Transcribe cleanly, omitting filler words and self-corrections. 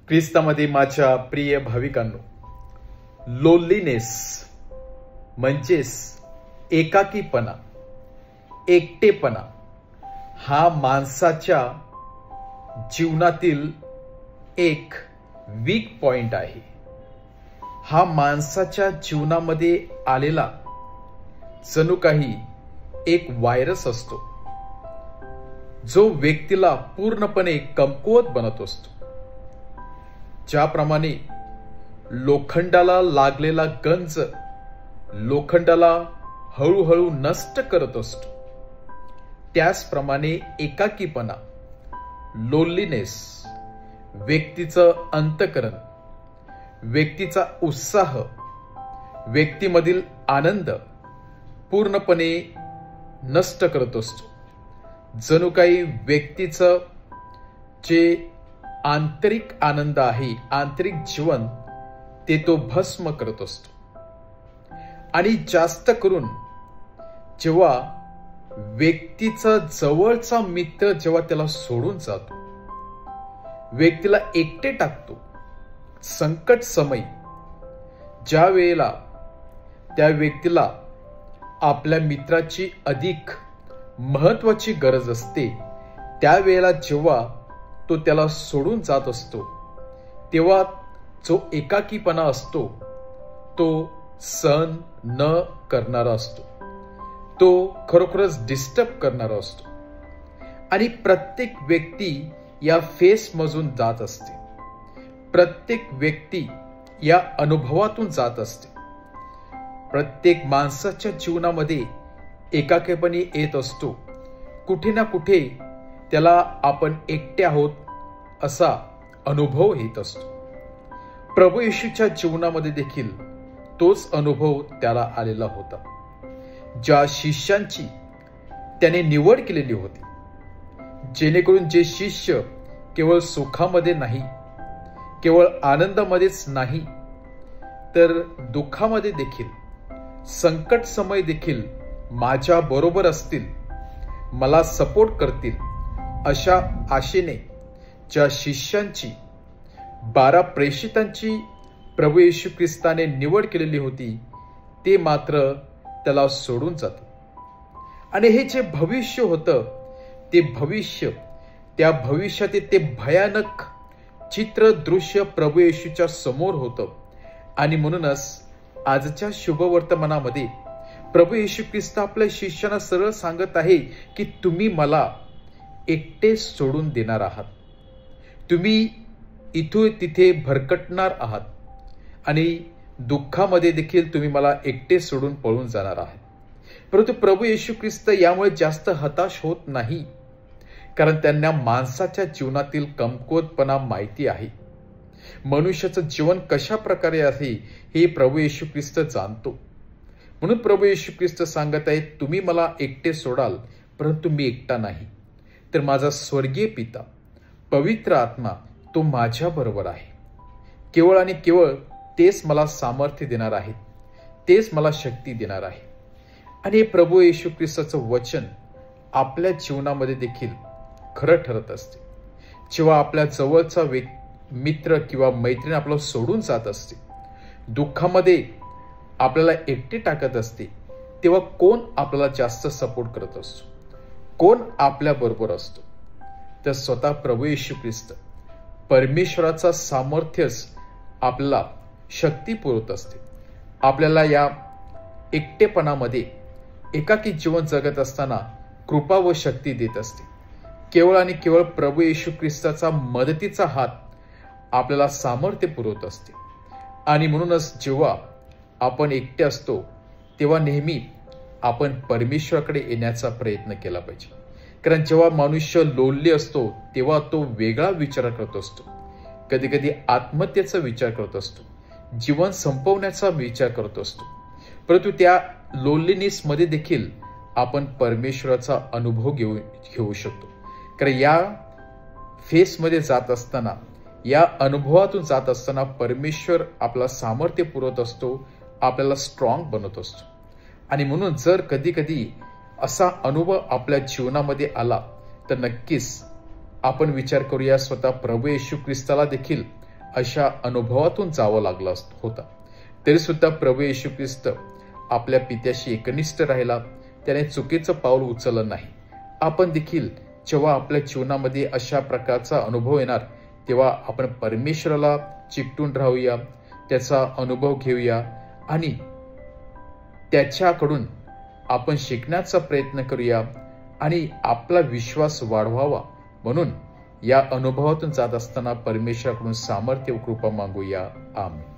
ख्रिस्तामध्ये माझ्या प्रिय भाविकांनो, लोनलीनेस म्हणजेच एकाकीपणा, एकटेपणा हा माणसाच्या जीवनातील एक वीक पॉइंट आहे. हा माणसाच्या जीवनामध्ये आलेला जणू काही एक व्हायरस असतो, जो व्यक्तीला पूर्णपणे कमकुवत बनत असतो. ज्याप्रमाणे लोखंडाला लागलेला गंज लोखंडाला हळूहळू नष्ट करत असतो, त्याचप्रमाणे एकाकीपणा, लोनलीनेस व्यक्तीचं अंतःकरण, व्यक्तीचा उत्साह, व्यक्तीमधील आनंद पूर्णपणे नष्ट करत असतो. जणू काही व्यक्तीचं जे आंतरिक आनंद आहे, आंतरिक जीवन, ते तो भस्म करत असतो. आणि जास्त करून जेव्हा व्यक्तीचा जवळचा मित्र जेव्हा त्याला सोडून जातो, व्यक्तीला एकटे टाकतो, संकट समय ज्या वेळेला त्या व्यक्तीला आपल्या मित्राची अधिक महत्वाची गरज असते, त्यावेळेला जेव्हा तो त्याला सोडून जात असतो, तेव्हा जो एकाकीपणा असतो तो सहन न करणारा असतो, तो खरोखरच डिस्टर्ब करणारा असतो. आणि प्रत्येक व्यक्ती या फेसमधून जात असते, प्रत्येक व्यक्ती या अनुभवातून जात असते. प्रत्येक माणसाच्या जीवनामध्ये एकाकीपणी येत असतो. कुठे ना कुठे त्याला आपण एकटे आहोत असा अनुभव येत असतो. प्रभू येशूच्या जीवनामध्ये देखील तोच अनुभव त्याला आलेला होता. ज्या शिष्यांची त्याने निवड केलेली होती, जेणेकरून जे शिष्य केवळ सुखामध्ये नाही, केवळ आनंदामध्येच नाही, तर दुःखामध्ये देखील, संकट समय देखील माझ्या बरोबर असतील, मला सपोर्ट करतील, अशा आशेने ज्या शिष्यांची, 12 प्रेषितांची प्रभू येशू ख्रिस्ताने निवड केलेली होती, ते मात्र त्याला सोडून जाते. आणि हे जे भविष्य होतं, ते भविष्य, त्या भविष्यातील ते भयानक चित्र, दृश्य प्रभू येशूच्या समोर होतं. आणि म्हणूनच आजच्या शुभवर्तमानामध्ये प्रभू येशू ख्रिस्त आपल्या शिष्यांना सरळ सांगत आहे की तुम्ही मला एकटे सोडून देणार आहात, तुम्ही इथून तिथे भरकटणार आहात, आणि दुःखामध्ये देखील तुम्ही मला एकटे सोडून पळून जाणार आहात. परंतु प्रभू येशू ख्रिस्त यामुळे जास्त हताश होत नाही, कारण त्यांना माणसाच्या जीवनातील कमकुवतपणा माहिती आहे. मनुष्याचं जीवन कशा प्रकारे आहे हे प्रभू येशू ख्रिस्त जाणतो. म्हणून प्रभू येशू ख्रिस्त सांगत आहे, तुम्ही मला एकटे सोडाल, परंतु मी एकटा नाही, तर माझा स्वर्गीय पिता, पवित्र आत्मा, तो माझ्या बरोबर आहे. केवळ आणि केवळ तेच मला सामर्थ्य देणार आहेत, तेच मला शक्ती देणार आहे. आणि हे प्रभू येशू ख्रिस्ताचं वचन आपल्या जीवनामध्ये देखील खरं ठरत असते. जेव्हा आपल्या जवळचा मित्र किंवा मैत्रीण आपल्याला सोडून जात असते, दुःखामध्ये आपल्याला एकटे टाकत असते, तेव्हा कोण आपल्याला जास्त सपोर्ट करत असतो, कोण आपल्या बरोबर असतो? तर स्वतः प्रभू येशू ख्रिस्त, परमेश्वराचा सामर्थ्यच आपल्याला शक्ती पुरवत असते. आपल्याला या एकटेपणामध्ये, एकाकी जीवन जगत असताना कृपा व शक्ती देत असते. केवळ आणि केवळ प्रभू येशू ख्रिस्ताचा मदतीचा हात आपल्याला सामर्थ्य पुरवत असते. आणि म्हणूनच जेव्हा आपण एकटे असतो, तेव्हा नेहमी आपण परमेश्वराकडे येण्याचा प्रयत्न केला पाहिजे. कारण जेव्हा मनुष्य लोनली असतो, तेव्हा तो वेगळा विचार करत असतो. कधी कधी आत्महत्येचा विचार करत असतो, जीवन संपवण्याचा विचार करत असतो. परंतु त्या लोनलीनेस मध्ये देखील आपण परमेश्वराचा अनुभव घेऊ शकतो. कारण या फेसमध्ये जात असताना, या अनुभवातून जात असताना परमेश्वर आपला सामर्थ्य पुरवत असतो, आपल्याला स्ट्रॉंग बनवत असतो. आणि म्हणून जर कधी कधी असा अनुभव आपल्या जीवनामध्ये आला, तर नक्कीच आपण विचार करूया, स्वतः प्रभू येशू ख्रिस्ताला देखील अशा अनुभवातून जावं लागलं होता. तरी सुद्धा प्रभू येशू ख्रिस्त आपल्या पित्याशी एकनिष्ठ राहिला. त्याने चुकीचं पाऊल उचललं नाही. आपण देखील जेव्हा आपल्या जीवनामध्ये अशा प्रकारचा अनुभव येणार तेव्हा आपण परमेश्वराला चिकटून राहूया, त्याचा अनुभव घेऊया आणि त्याच्याकडून आपण शिकण्याचा प्रयत्न करूया आणि आपला विश्वास वाढवावा. म्हणून या अनुभवातून जात असताना परमेश्वराकडून सामर्थ्य व कृपा मागूया. आमेन.